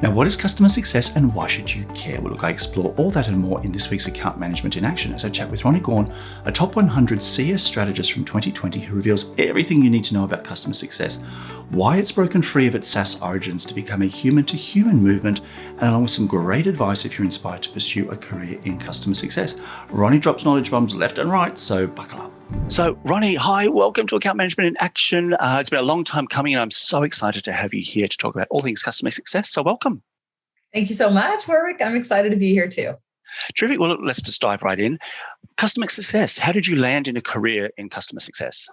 Now, what is customer success and why should you care? Well, look, I explore all that and more in this week's Account Management in Action as I chat with Ronni Gaun, a top 100 CS strategist from 2020 who reveals everything you need to know about customer success, why it's broken free of its SaaS origins to become a human-to-human movement, and along with some great advice if you're inspired to pursue a career in customer success. Ronni drops knowledge bombs left and right, so buckle up. So, Ronni, hi, welcome to Account Management in Action. It's been a long time coming, and I'm so excited to have you here to talk about all things customer success. So, welcome. Thank you so much, Warwick. I'm excited to be here too. Terrific. Well, let's just dive right in. Customer success. How did you land in a career in customer success?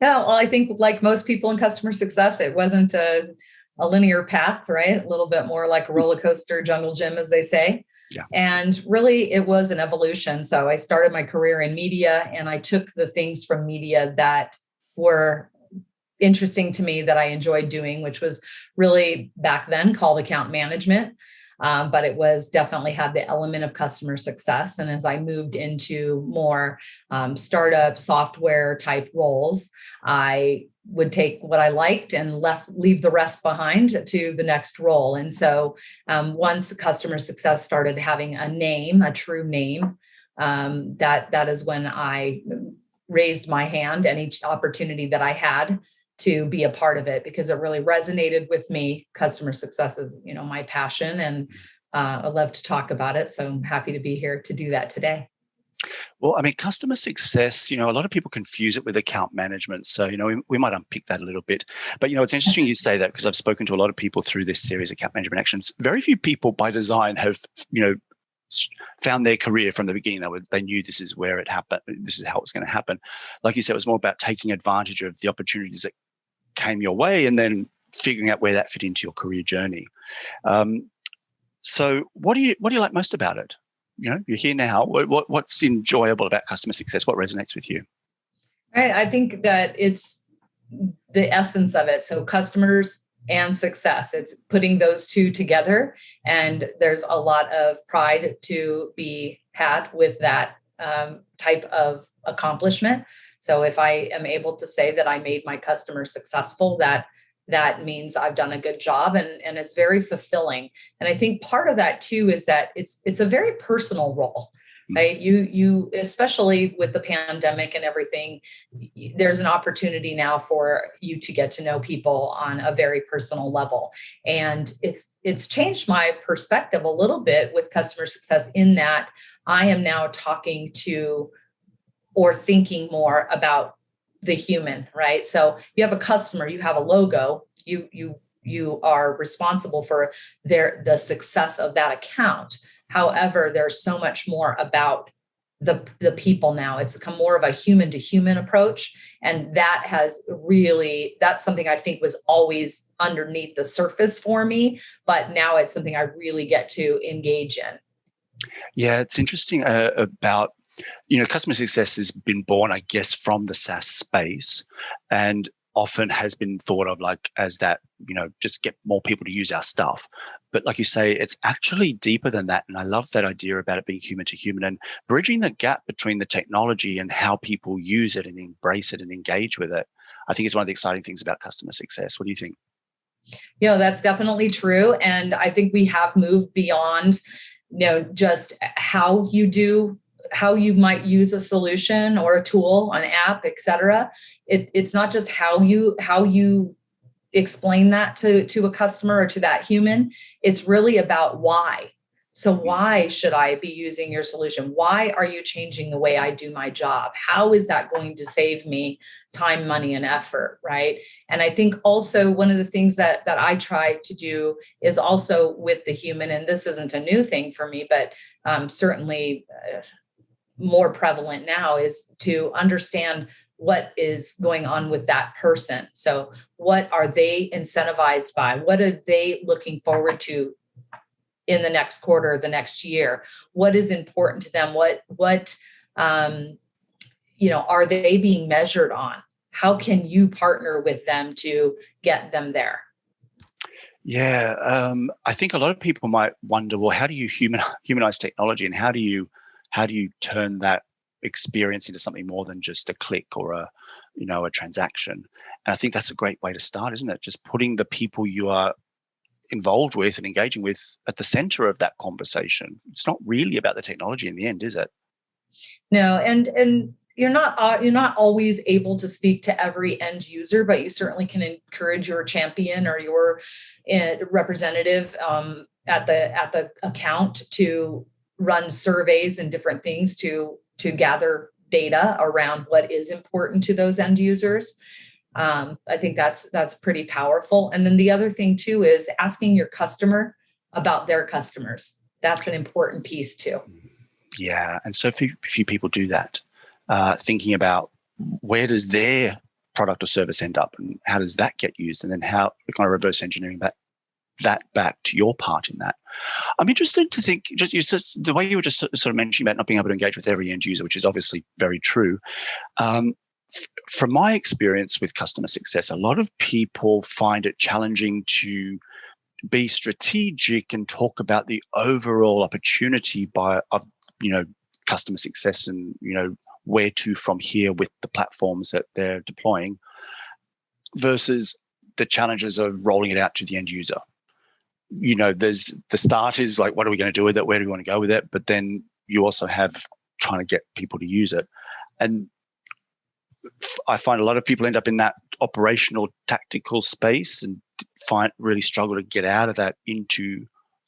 Yeah, well, I think like most people in customer success, it wasn't a linear path, right? A little bit more like a roller coaster, jungle gym, as they say. Yeah. And really, it was an evolution. So I started my career in media, and I took the things from media that were interesting to me that I enjoyed doing, which was really back then called account management. But it was definitely had the element of customer success. And as I moved into more startup software type roles, I would take what I liked and leave the rest behind to the next role. And so once customer success started having a name, a true name, that is when I raised my hand and each opportunity that I had to be a part of it, because it really resonated with me. Customer success is, my passion, and I love to talk about it. So I'm happy to be here to do that today. Well, I mean, customer success, a lot of people confuse it with account management. So, we might unpick that a little bit. But, it's interesting you say that, because I've spoken to a lot of people through this series, Account Management Actions. Very few people by design have, found their career from the beginning. They knew this is where it happened. This is how it's going to happen. Like you said, it was more about taking advantage of the opportunities that came your way and then figuring out where that fit into your career journey. So what do you like most about it? You're here now. What's enjoyable about customer success? What resonates with you? I think that it's the essence of it. So customers and success, it's putting those two together. And there's a lot of pride to be had with that type of accomplishment. So if I am able to say that I made my customer successful, that means I've done a good job, and it's very fulfilling. And I think part of that too is that it's a very personal role, right? You especially with the pandemic and everything, there's an opportunity now for you to get to know people on a very personal level. And it's changed my perspective a little bit with customer success, in that I am now talking to or thinking more about the human, right? So you have a customer, you have a logo, you are responsible for the success of that account. However, there's so much more about the people now. It's become more of a human to human approach. And that's something I think was always underneath the surface for me, but now it's something I really get to engage in. Yeah, it's interesting about, customer success has been born, I guess, from the SaaS space, and often has been thought of like as that, just get more people to use our stuff. But like you say, it's actually deeper than that. And I love that idea about it being human to human and bridging the gap between the technology and how people use it and embrace it and engage with it. I think is one of the exciting things about customer success. What do you think? That's definitely true. And I think we have moved beyond, just how you might use a solution or a tool, an app, et cetera. It's not just how you explain that to a customer or to that human. It's really about why. So why should I be using your solution? Why are you changing the way I do my job? How is that going to save me time, money, and effort, right? And I think also one of the things that I try to do is also with the human, and this isn't a new thing for me, but certainly more prevalent now, is to understand what is going on with that person. So what are they incentivized by? What are they looking forward to in the next quarter, the next year? What is important to them? What are they being measured on? How can you partner with them to get them there? Yeah, I think a lot of people might wonder, well, how do you humanize technology, and how do you turn that experience into something more than just a click or a transaction? And I think that's a great way to start, isn't it? Just putting the people you are involved with and engaging with at the center of that conversation. It's not really about the technology in the end, is it? No, and you're not always able to speak to every end user, but you certainly can encourage your champion or your representative at the account to run surveys and different things to gather data around what is important to those end users. I think that's pretty powerful. And then the other thing too is asking your customer about their customers. That's an important piece too. Yeah, and so few people do that, thinking about where does their product or service end up, and how does that get used, and then how kind of reverse engineering that back to your part in that. I'm interested to think, just the way you were just sort of mentioning about not being able to engage with every end user, which is obviously very true. From my experience with customer success, a lot of people find it challenging to be strategic and talk about the overall opportunity of customer success and where to from here with the platforms that they're deploying versus the challenges of rolling it out to the end user. There's the start is like, what are we going to do with it? Where do we want to go with it? But then you also have trying to get people to use it. And I find a lot of people end up in that operational tactical space and really struggle to get out of that into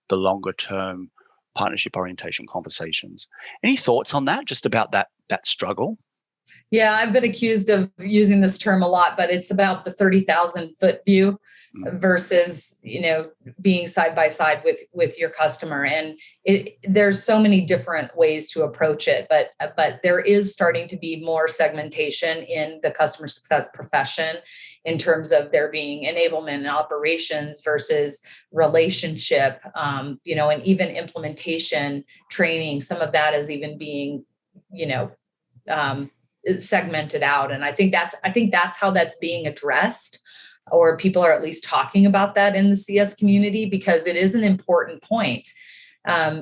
the longer term partnership orientation conversations. Any thoughts on that, just about that struggle? Yeah, I've been accused of using this term a lot, but it's about the 30,000 foot view versus, being side by side with your customer. And there's so many different ways to approach it, but there is starting to be more segmentation in the customer success profession in terms of there being enablement and operations versus relationship, and even implementation training. Some of that is even being, segmented out. And I think that's how that's being addressed, or people are at least talking about that in the CS community, because it is an important point.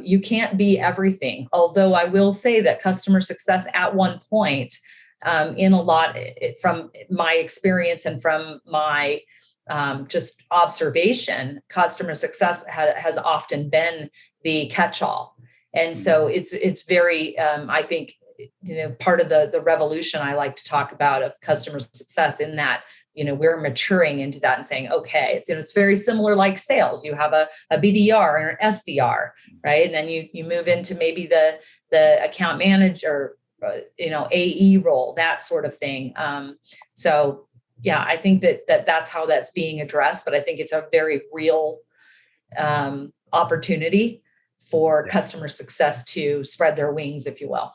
You can't be everything. Although I will say that customer success at one point, in a lot from my experience and from my just observation, customer success has often been the catch-all. And so it's very, I think, part of the revolution I like to talk about of customer success, in that, we're maturing into that and saying, okay, it's very similar like sales. You have a BDR and an SDR, right? And then you move into maybe the account manager, AE role, that sort of thing. So yeah, I think that's how that's being addressed, but I think it's a very real opportunity for customer success to spread their wings, if you will.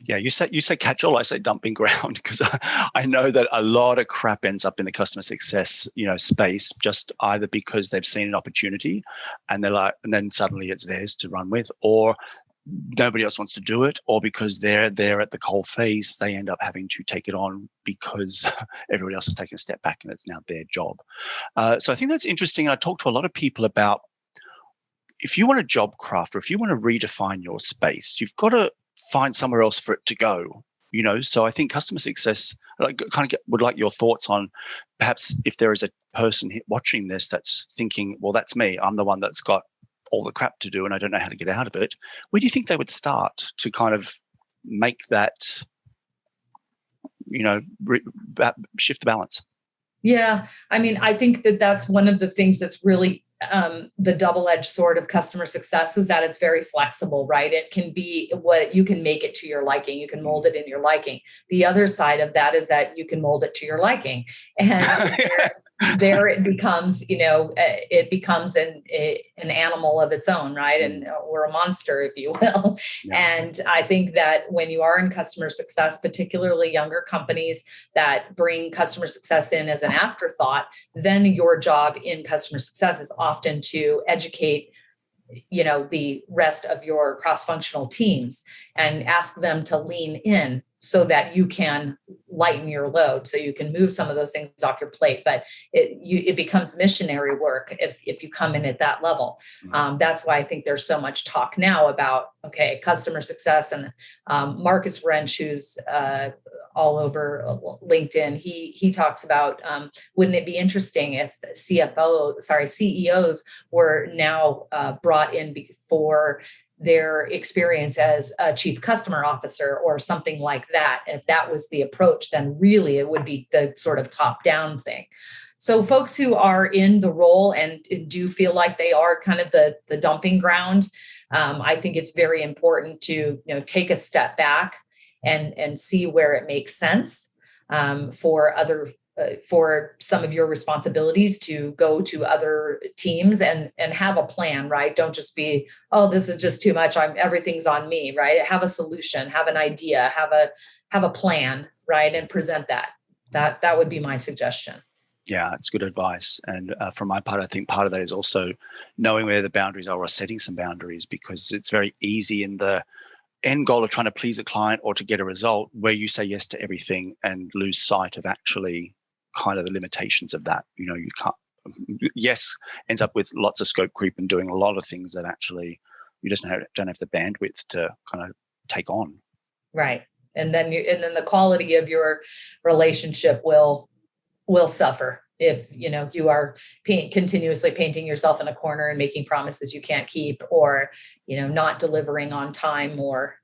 Yeah, you say catch-all, I say dumping ground, because I know that a lot of crap ends up in the customer success, space, just either because they've seen an opportunity and they're like, and then suddenly it's theirs to run with, or nobody else wants to do it, or because they're there at the coal face, they end up having to take it on because everybody else is taking a step back and it's now their job. So I think that's interesting. I talk to a lot of people about, if you want a job craft, or if you want to redefine your space, you've got to find somewhere else for it to go. So I think customer success, would like your thoughts on perhaps if there is a person watching this that's thinking, well, that's me. I'm the one that's got all the crap to do and I don't know how to get out of it. Where do you think they would start to kind of make that, shift the balance? Yeah. I mean, I think that's one of the things that's really the double-edged sword of customer success, is that it's very flexible, right? It can be what you can make it to your liking. You can mold it in your liking. The other side of that is that you can mold it to your liking. And there it becomes, it becomes an animal of its own, right? And we're a monster, if you will. Yeah. And I think that when you are in customer success, particularly younger companies that bring customer success in as an afterthought, then your job in customer success is often to educate the rest of your cross-functional teams and ask them to lean in so that you can lighten your load, so you can move some of those things off your plate. But it becomes missionary work if you come in at that level. That's why I think there's so much talk now about, customer success. And Marcus Wrench, who's all over LinkedIn. He talks about, wouldn't it be interesting if CEOs were now brought in for their experience as a chief customer officer or something like that. If that was the approach, then really it would be the sort of top down thing. So folks who are in the role and do feel like they are kind of the dumping ground, I think it's very important to take a step back and see where it makes sense for some of your responsibilities to go to other teams and have a plan, right? Don't just be, oh, this is just too much. Everything's on me, right? Have a solution, have an idea, have a plan, right? And present that. That would be my suggestion. Yeah, it's good advice. And from my part, I think part of that is also knowing where the boundaries are or setting some boundaries, because it's very easy in the end goal of trying to please a client or to get a result where you say yes to everything and lose sight of actually kind of the limitations of that. You can't, yes, ends up with lots of scope creep and doing a lot of things that actually you just don't have the bandwidth to kind of take on. Right. And then the quality of your relationship will suffer if you are continuously painting yourself in a corner and making promises you can't keep, or not delivering on time, or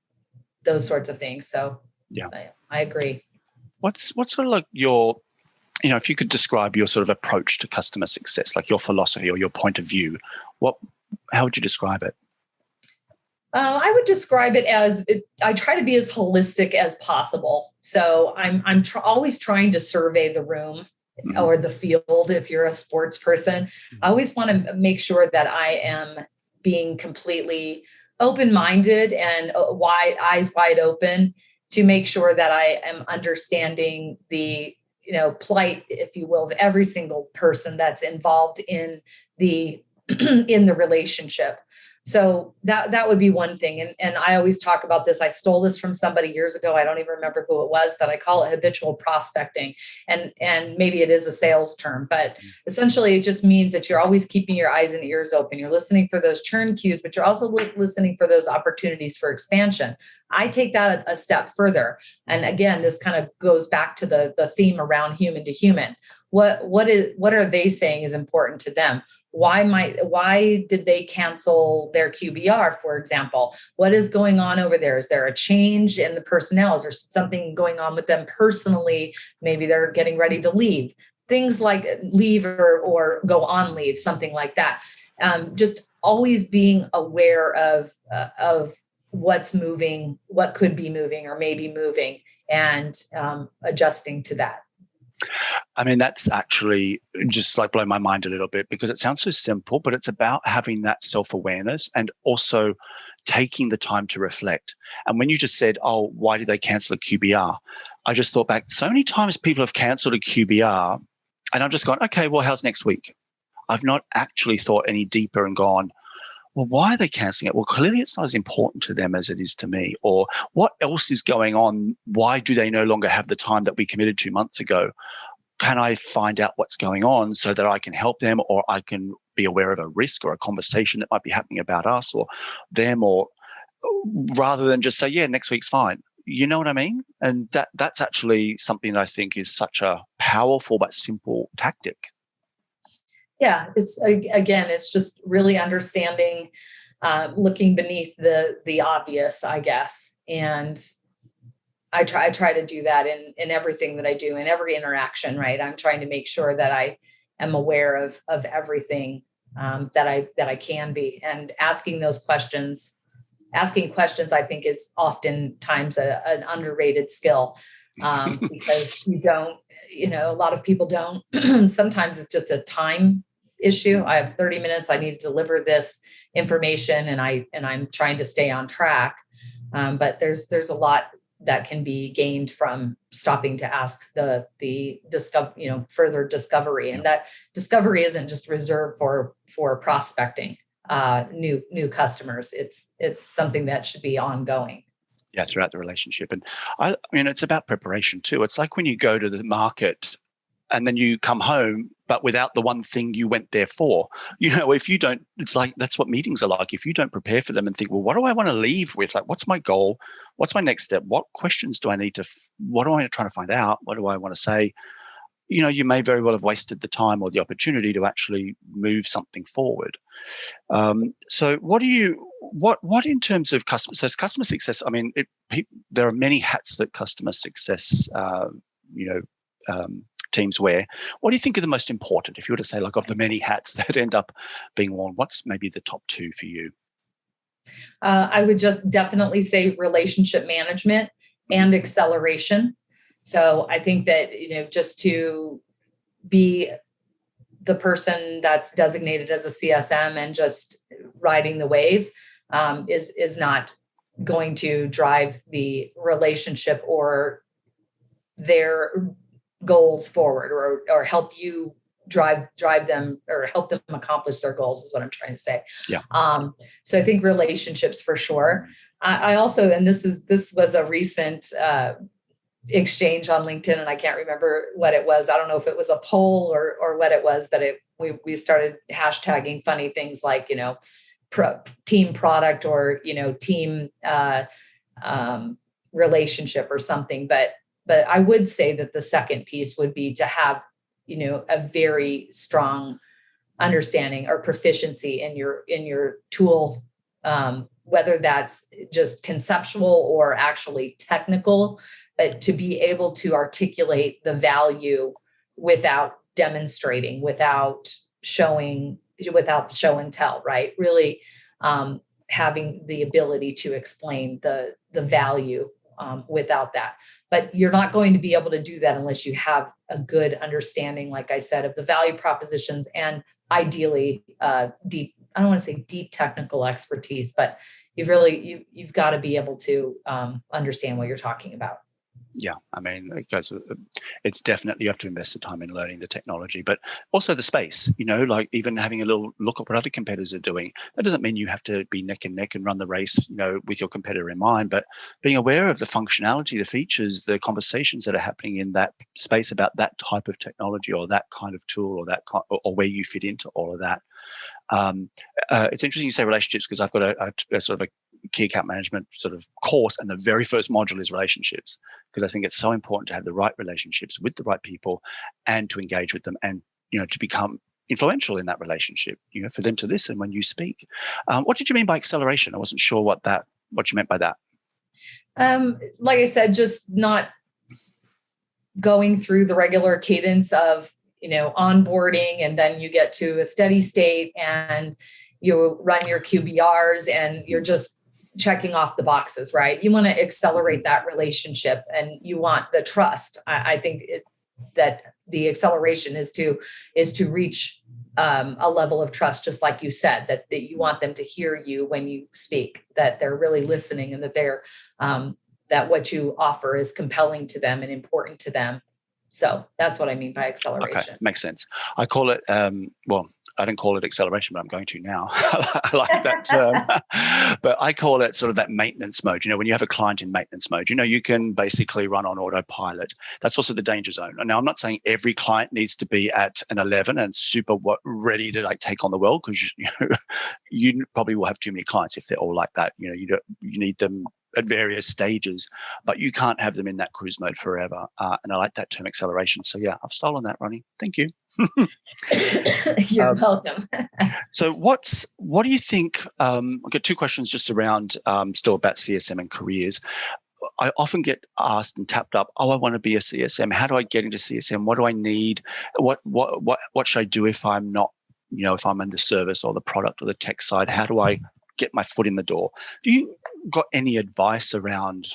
those sorts of things. So yeah, I agree. What's sort of like your, if you could describe your sort of approach to customer success, like your philosophy or your point of view, how would you describe it? I would describe it as I try to be as holistic as possible. So I'm always trying to survey the room or the field. If you're a sports person, I always want to make sure that I am being completely open-minded and eyes wide open to make sure that I am understanding the plight, if you will, of every single person that's involved in the in the relationship. So that would be one thing. And I always talk about this. I stole this from somebody years ago. I don't even remember who it was, but I call it habitual prospecting. And maybe it is a sales term, but essentially it just means that you're always keeping your eyes and ears open. You're listening for those churn cues, but you're also listening for those opportunities for expansion. I take that a step further. And again, this kind of goes back to the theme around human to human. What are they saying is important to them? Why did they cancel their QBR, for example? What is going on over there? Is there a change in the personnel? Is there something going on with them personally? Maybe they're getting ready to leave. Things like leave or go on leave, something like that. Just always being aware of what's moving, what could be moving or maybe moving, and adjusting to that. I mean, that's actually just like blowing my mind a little bit, because it sounds so simple, but it's about having that self-awareness and also taking the time to reflect. And when you just said, oh, why did they cancel a QBR? I just thought back, so many times people have canceled a QBR and I've just gone, okay, well, how's next week? I've not actually thought any deeper and gone, well, why are they canceling it? Well, clearly it's not as important to them as it is to me. Or what else is going on? Why do they no longer have the time that we committed 2 months ago? Can I find out what's going on so that I can help them, or I can be aware of a risk or a conversation that might be happening about us or them, or rather than just say, yeah, next week's fine. You know what I mean? And that's actually something that I think is such a powerful but simple tactic. Yeah, it's just really understanding, looking beneath the obvious, I guess. And I try to do that in everything that I do, in every interaction, right? I'm trying to make sure that I am aware of everything that I can be, and asking those questions. Asking questions, I think, is oftentimes an underrated skill, because a lot of people don't. Sometimes it's just a time issue. I have 30 minutes. I need to deliver this information, and I'm trying to stay on track. But there's a lot that can be gained from stopping to ask the further discovery, and that discovery isn't just reserved for prospecting new customers. It's something that should be ongoing. Yeah, throughout the relationship. And I mean, it's about preparation too. It's like when you go to the market and then you come home, but without the one thing you went there for. If you don't, it's like, that's what meetings are like. If you don't prepare for them and think, well, what do I want to leave with? Like, what's my goal? What's my next step? What questions do I need to, what do I try to find out? What do I want to say? You may very well have wasted the time or the opportunity to actually move something forward. So what in terms of customer success, I mean, there are many hats that customer success, teams wear. What do you think are the most important? If you were to say, like, of the many hats that end up being worn, what's maybe the top two for you? I would just definitely say relationship management and acceleration. So I think that, just to be the person that's designated as a CSM and just riding the wave is not going to drive the relationship or their goals forward, or help you drive them, or help them accomplish their goals, is what I'm trying to say. Yeah. So I think relationships for sure. I also, and this was a recent exchange on LinkedIn, and I can't remember what it was. I don't know if it was a poll or what it was, but we started hashtagging funny things like, team product, or, team relationship or something. But I would say that the second piece would be to have, a very strong understanding or proficiency in your tool, whether that's just conceptual or actually technical, but to be able to articulate the value without demonstrating, without show and tell, right? Really having the ability to explain the value without that. But you're not going to be able to do that unless you have a good understanding, like I said, of the value propositions, and ideally deep, I don't want to say deep technical expertise, but you've got to be able to understand what you're talking about. Yeah, I mean, it's definitely, you have to invest the time in learning the technology, but also the space, like even having a little look at what other competitors are doing. That doesn't mean you have to be neck and neck and run the race, with your competitor in mind, but being aware of the functionality, the features, the conversations that are happening in that space about that type of technology or that kind of tool, or where you fit into all of that. It's interesting you say relationships, because I've got a sort of a key account management sort of course, and the very first module is relationships, because I think it's so important to have the right relationships with the right people and to engage with them, and to become influential in that relationship, for them to listen when you speak. What did you mean by acceleration? I wasn't sure what you meant by that. Like I said, just not going through the regular cadence of onboarding, and then you get to a steady state and you run your QBRs and you're just checking off the boxes, right? You want to accelerate that relationship, and you want the trust. I think that the acceleration is to reach a level of trust, just like you said, that you want them to hear you when you speak, that they're really listening, and that they're that what you offer is compelling to them and important to them. So that's what I mean by acceleration. Okay, makes sense. I call it, I didn't call it acceleration, but I'm going to now. I like that term. But I call it sort of that maintenance mode. When you have a client in maintenance mode, you can basically run on autopilot. That's also the danger zone. Now, I'm not saying every client needs to be at an 11 and super ready to take on the world, because you probably will have too many clients if they're all like that. You need them at various stages, but you can't have them in that cruise mode forever. And I like that term, acceleration. So yeah, I've stolen that, Ronni. Thank you. You're welcome. So what do you think? I've got two questions just around still about CSM and careers. I often get asked and tapped up, I want to be a CSM. How do I get into CSM? What do I need? What should I do if I'm not, if I'm in the service or the product or the tech side? How do I get my foot in the door? Do you got any advice around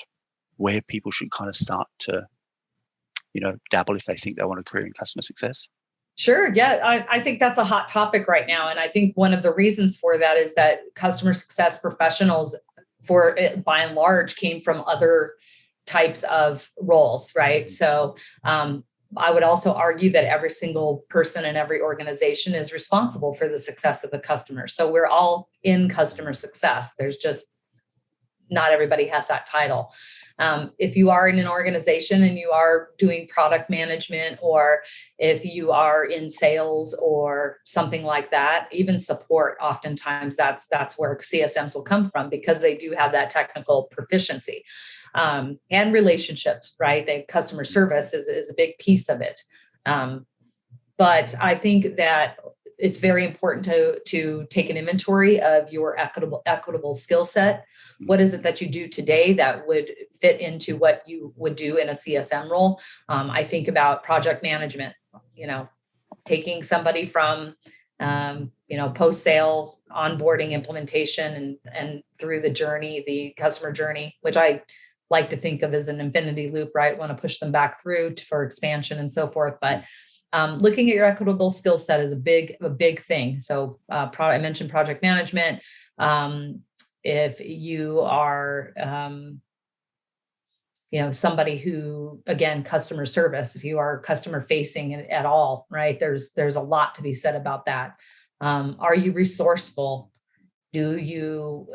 where people should kind of start to, dabble if they think they want a career in customer success? Sure. Yeah. I think that's a hot topic right now. And I think one of the reasons for that is that customer success professionals, by and large, came from other types of roles, right? So I would also argue that every single person in every organization is responsible for the success of the customer. So we're all in customer success. There's just not everybody has that title. If you are in an organization and you are doing product management, or if you are in sales or something like that, even support, oftentimes that's where CSMs will come from, because they do have that technical proficiency. And relationships, right? Customer service is a big piece of it. But I think that it's very important to take an inventory of your equitable skill set. What is it that you do today that would fit into what you would do in a CSM role? I think about project management, taking somebody from, post-sale onboarding implementation and through the journey, the customer journey, which I like to think of as an infinity loop, right? Want to push them back through for expansion and so forth. But looking at your equitable skill set is a big thing. So I mentioned project management. If you are, somebody who, again, customer service, if you are customer facing at all, right? There's a lot to be said about that. Are you resourceful? Do you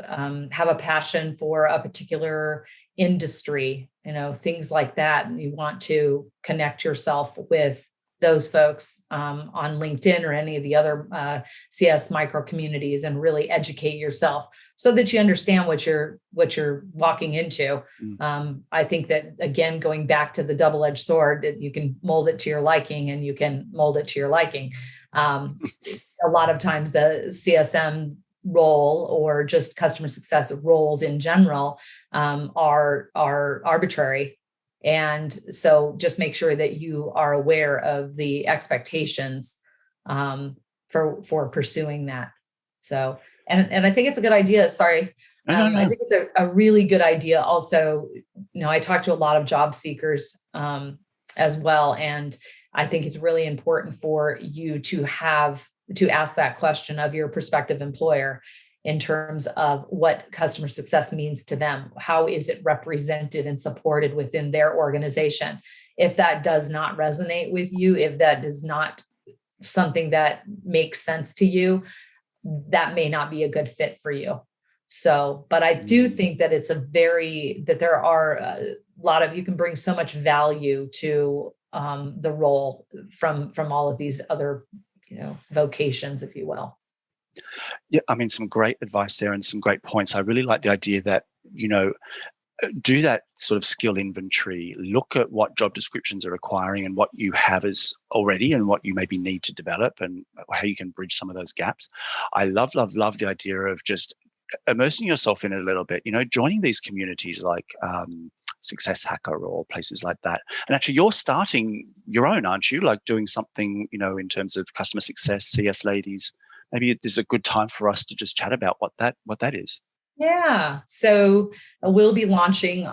have a passion for a particular industry? Things like that. And you want to connect yourself with those folks on LinkedIn or any of the other CS micro communities, and really educate yourself so that you understand what you're walking into. I think that, again, going back to the double-edged sword, that you can mold it to your liking and you can mold it to your liking. A lot of times the CSM role, or just customer success roles in general, are arbitrary. And so just make sure that you are aware of the expectations for pursuing that. So, and I think it's a good idea. Sorry. I think it's a really good idea. Also, I talk to a lot of job seekers as well. And I think it's really important for you to ask that question of your prospective employer in terms of what customer success means to them. How is it represented and supported within their organization? If that does not resonate with you, if that is not something that makes sense to you, that may not be a good fit for you. So, but I do think that that there are a lot of, you can bring so much value to the role from all of these other, vocations, if you will. Yeah, I mean, some great advice there and some great points. I really like the idea that, do that sort of skill inventory, look at what job descriptions are requiring and what you have as already and what you maybe need to develop and how you can bridge some of those gaps. I love the idea of just immersing yourself in it a little bit, joining these communities like Success Hacker or places like that. And actually, you're starting your own, aren't you? Like doing something, in terms of customer success, CS ladies. Maybe this is a good time for us to just chat about what that is. Yeah. So we'll be launching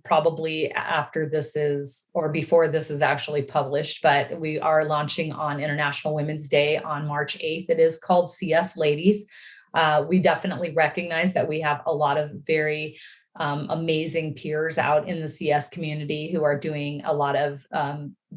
probably after this is, or before this is actually published, but we are launching on International Women's Day on March 8th. It is called CS Ladies. We definitely recognize that we have a lot of very amazing peers out in the CS community who are doing a lot of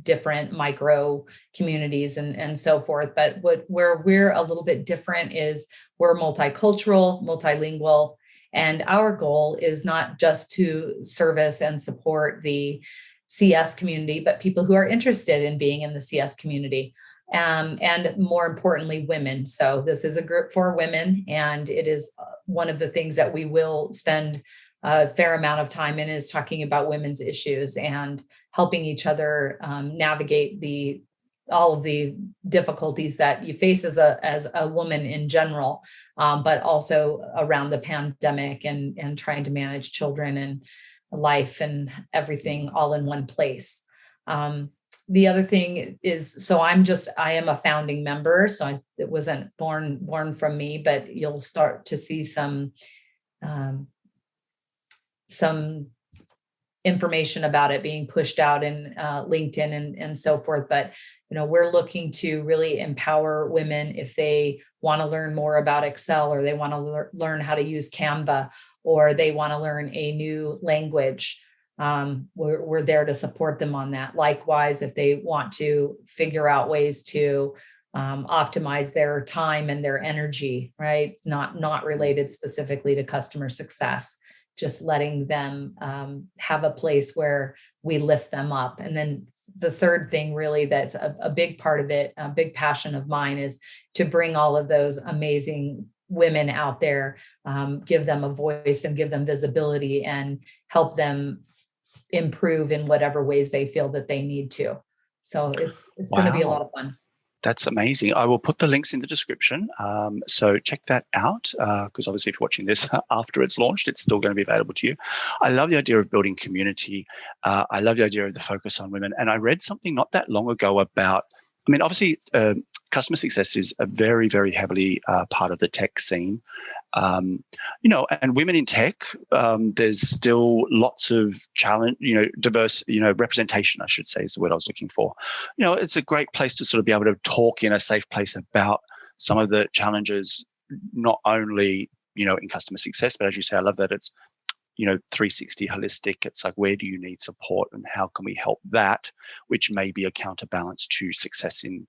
different micro communities and so forth. But where we're a little bit different is we're multicultural, multilingual, and our goal is not just to service and support the CS community, but people who are interested in being in the CS community. And more importantly, women. So this is a group for women, and it is one of the things that we will spend a fair amount of time in, is talking about women's issues and helping each other navigate all of the difficulties that you face as a woman in general, but also around the pandemic and trying to manage children and life and everything all in one place. The other thing is, so I am a founding member, so it wasn't born from me, but you'll start to see some information about it being pushed out in LinkedIn and so forth. But, we're looking to really empower women if they want to learn more about Excel, or they want to learn how to use Canva, or they want to learn a new language. We're there to support them on that. Likewise, if they want to figure out ways to optimize their time and their energy, right? It's not related specifically to customer success. just letting them have a place where we lift them up. And then the third thing really that's a big part of it, a big passion of mine, is to bring all of those amazing women out there, give them a voice and give them visibility and help them improve in whatever ways they feel that they need to. So it's going to be a lot of fun. That's amazing. I will put the links in the description. So check that out, because obviously if you're watching this after it's launched, it's still going to be available to you. I love the idea of building community. I love the idea of the focus on women. And I read something not that long ago about, I mean, obviously customer success is a very, very heavily part of the tech scene. And women in tech, there's still lots of challenge, diverse, representation, I should say, is the word I was looking for. It's a great place to sort of be able to talk in a safe place about some of the challenges, not only, in customer success, but as you say, I love that it's, 360 holistic. It's like, where do you need support and how can we help that, which may be a counterbalance to success in,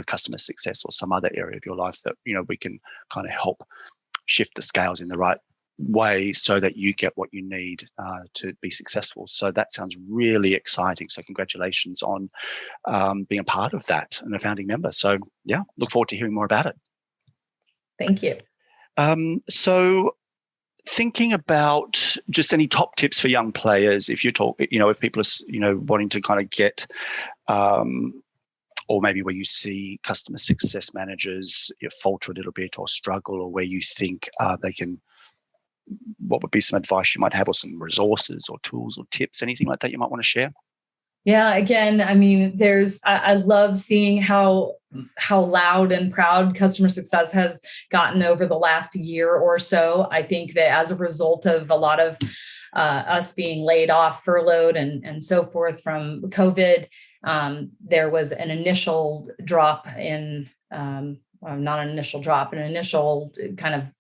customer success or some other area of your life that, we can kind of help shift the scales in the right way so that you get what you need to be successful. So that sounds really exciting. So congratulations on being a part of that and a founding member. So yeah, look forward to hearing more about it. Thank you. So thinking about just any top tips for young players, if you talk, if people are, wanting to kind of get, or maybe where you see customer success managers falter a little bit or struggle, or where you think they can, what would be some advice you might have, or some resources or tools or tips, anything like that you might want to share? Yeah, again, I mean, I love seeing how loud and proud customer success has gotten over the last year or so. I think that as a result of a lot of us being laid off, furloughed, and so forth from COVID, there was an initial drop in, not an initial drop, an initial kind of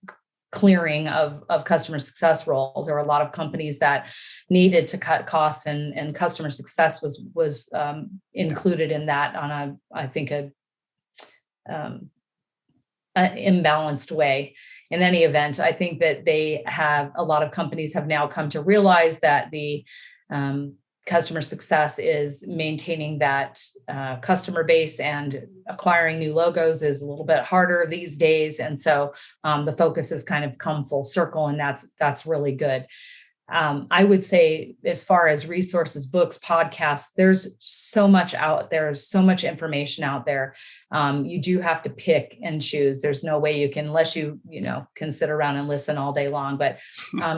clearing of customer success roles. There were a lot of companies that needed to cut costs, and customer success was included in that on an imbalanced way. In any event, I think that a lot of companies have now come to realize that the customer success is maintaining that customer base, and acquiring new logos is a little bit harder these days. And so the focus has kind of come full circle, and that's really good. I would say, as far as resources, books, podcasts, there's so much out there, so much information out there. You do have to pick and choose. There's no way you can, unless you can sit around and listen all day long. But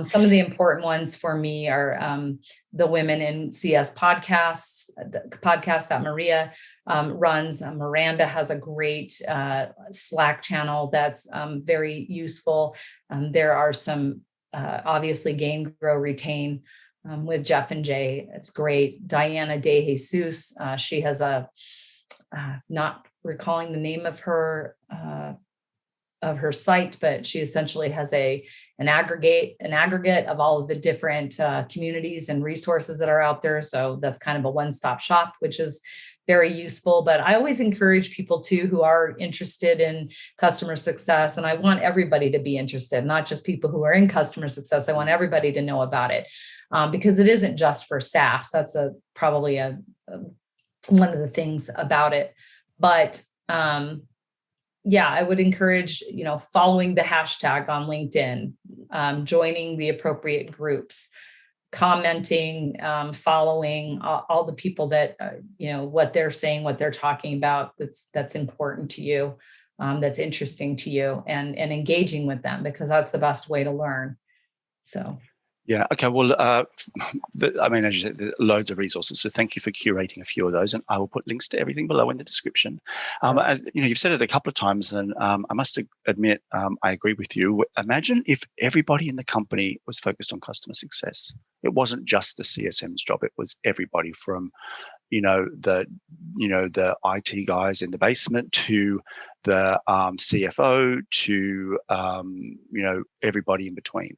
some of the important ones for me are the Women in CS podcasts, the podcast that Maria runs. Miranda has a great Slack channel that's very useful. There are some obviously Gain, Grow, Retain with Jeff and Jay. It's great. Diana De Jesus, she has not recalling the name of her site, but she essentially has an aggregate of all of the different communities and resources that are out there. So that's kind of a one-stop shop, which is very useful. But I always encourage people too who are interested in customer success, and I want everybody to be interested, not just people who are in customer success. I want everybody to know about it, because it isn't just for SaaS. That's probably one of the things about it. But yeah, I would encourage, following the hashtag on LinkedIn, joining the appropriate groups, commenting, following all the people that, what they're saying, what they're talking about, that's important to you, that's interesting to you, and engaging with them, because that's the best way to learn. So. Yeah. Okay. Well, as you said, there are loads of resources. So thank you for curating a few of those, and I will put links to everything below in the description. As you've said it a couple of times, and I must admit, I agree with you. Imagine if everybody in the company was focused on customer success. It wasn't just the CSM's job; it was everybody from, the IT guys in the basement to the CFO to everybody in between.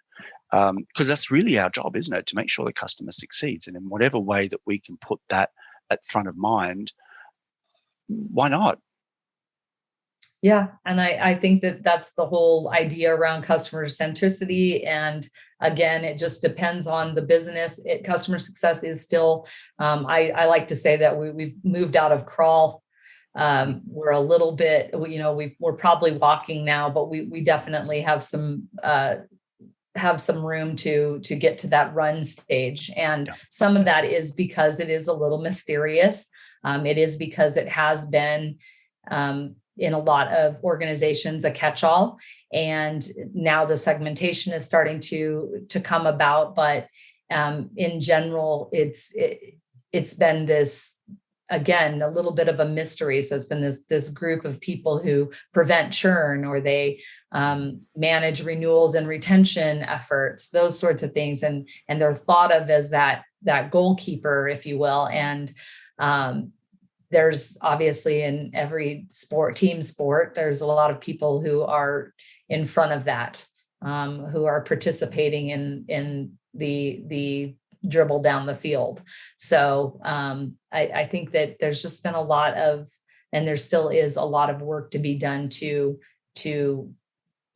Because that's really our job, isn't it? To make sure the customer succeeds. And in whatever way that we can put that at front of mind, why not? Yeah. And I think that that's the whole idea around customer centricity. And again, it just depends on the business. Customer success is still, I like to say that we've moved out of crawl. We're a little bit, we're probably walking now, but we definitely have some room to get to that run stage. And some of that is because it is a little mysterious. It is because it has been, in a lot of organizations, a catch-all. And now the segmentation is starting to come about. But in general, it's been this, again, a little bit of a mystery. So it's been this group of people who prevent churn, or they manage renewals and retention efforts, those sorts of things. And they're thought of as that goalkeeper, if you will. And there's obviously in every team sport, there's a lot of people who are in front of that, who are participating in the dribble down the field. So I think that there's just been a lot of, and there still is a lot of work to be done to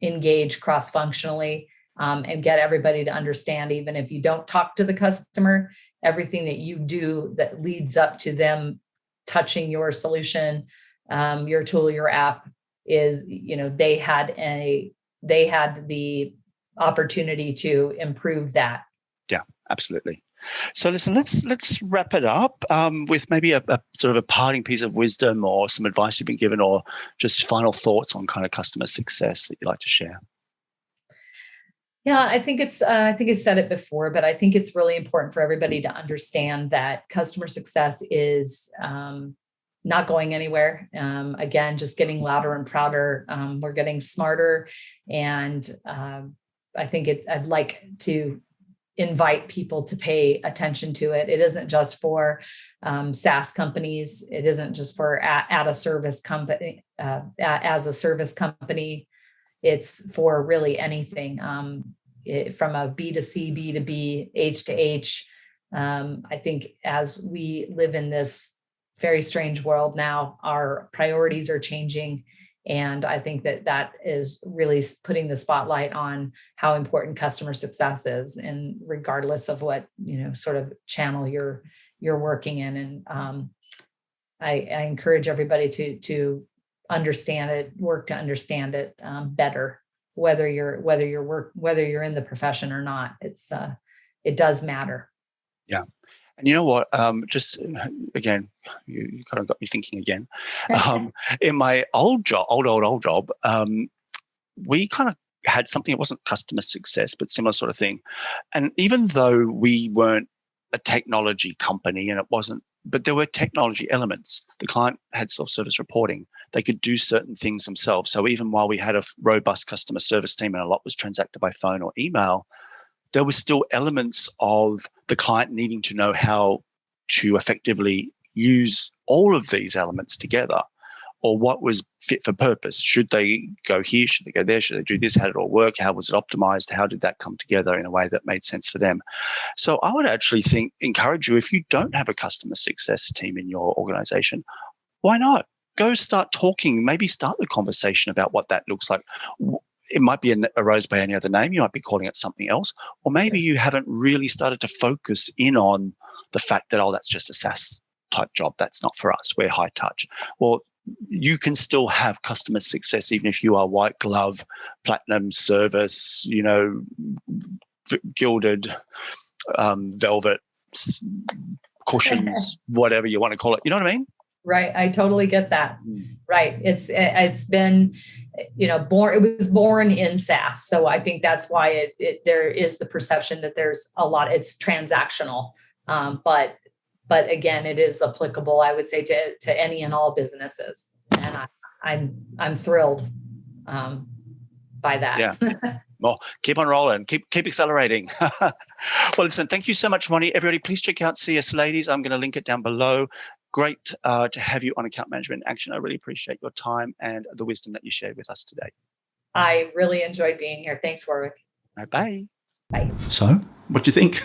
engage cross-functionally, and get everybody to understand, even if you don't talk to the customer, everything that you do that leads up to them touching your solution, your tool, your app, is, they had the opportunity to improve that. Yeah, absolutely. So listen, let's wrap it up with maybe a sort of a parting piece of wisdom, or some advice you've been given, or just final thoughts on kind of customer success that you'd like to share. Yeah, I think I said it before, but I think it's really important for everybody to understand that customer success is not going anywhere. Again, just getting louder and prouder. We're getting smarter. And I think I'd like to invite people to pay attention to it. It isn't just for SaaS companies. It isn't just for at a service company, as a service company. It's for really anything, from a B2C, B2B, H to H. I think as we live in this very strange world now, our priorities are changing. And I think that is really putting the spotlight on how important customer success is, and regardless of what, sort of channel you're working in. And I encourage everybody to understand it, work to understand it better, whether you're in the profession or not. It does matter. Yeah. And you know what? Just again, you kind of got me thinking again. In my old job, we kind of had something. It wasn't customer success, but similar sort of thing. And even though we weren't a technology company, and it wasn't, but there were technology elements. The client had self-service reporting. They could do certain things themselves. So even while we had a robust customer service team and a lot was transacted by phone or email, there were still elements of the client needing to know how to effectively use all of these elements together, or what was fit for purpose. Should they go here? Should they go there? Should they do this? How did it all work? How was it optimized? How did that come together in a way that made sense for them? So I would actually encourage you, if you don't have a customer success team in your organization, why not? Go start talking, maybe start the conversation about what that looks like. It might be arose by any other name. You might be calling it something else. Or maybe you haven't really started to focus in on the fact that, that's just a SaaS type job. That's not for us. We're high touch. Well, you can still have customer success even if you are white glove, platinum service, gilded, velvet, cushions, whatever you want to call it. You know what I mean? Right. I totally get that. Right. It's been, it was born in SaaS. So I think that's why there is the perception that there's a lot, it's transactional. But again, it is applicable, I would say, to any and all businesses. And I'm thrilled by that. Yeah. Well, keep on rolling, keep accelerating. Well, listen, thank you so much, Ronni. Everybody, please check out CS Ladies. I'm going to link it down below. Great to have you on Account Management in Action. I really appreciate your time and the wisdom that you shared with us today. I really enjoyed being here. Thanks, Warwick. Bye. Bye. So, What do you think?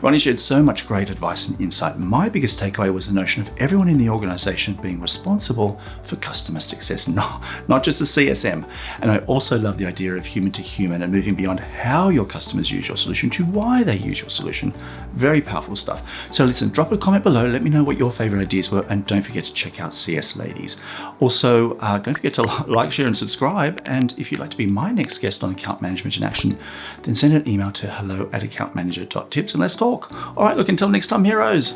Ronni shared so much great advice and insight. My biggest takeaway was the notion of everyone in the organization being responsible for customer success, not just the CSM. And I also love the idea of human to human and moving beyond how your customers use your solution to why they use your solution. Very powerful stuff. So listen, drop a comment below. Let me know what your favorite ideas were. And don't forget to check out CS Ladies. Also, don't forget to like, share, and subscribe. And if you'd like to be my next guest on Account Management in Action, then send an email to hello@accountmanager.tips and let's talk. All right, look, until next time, heroes.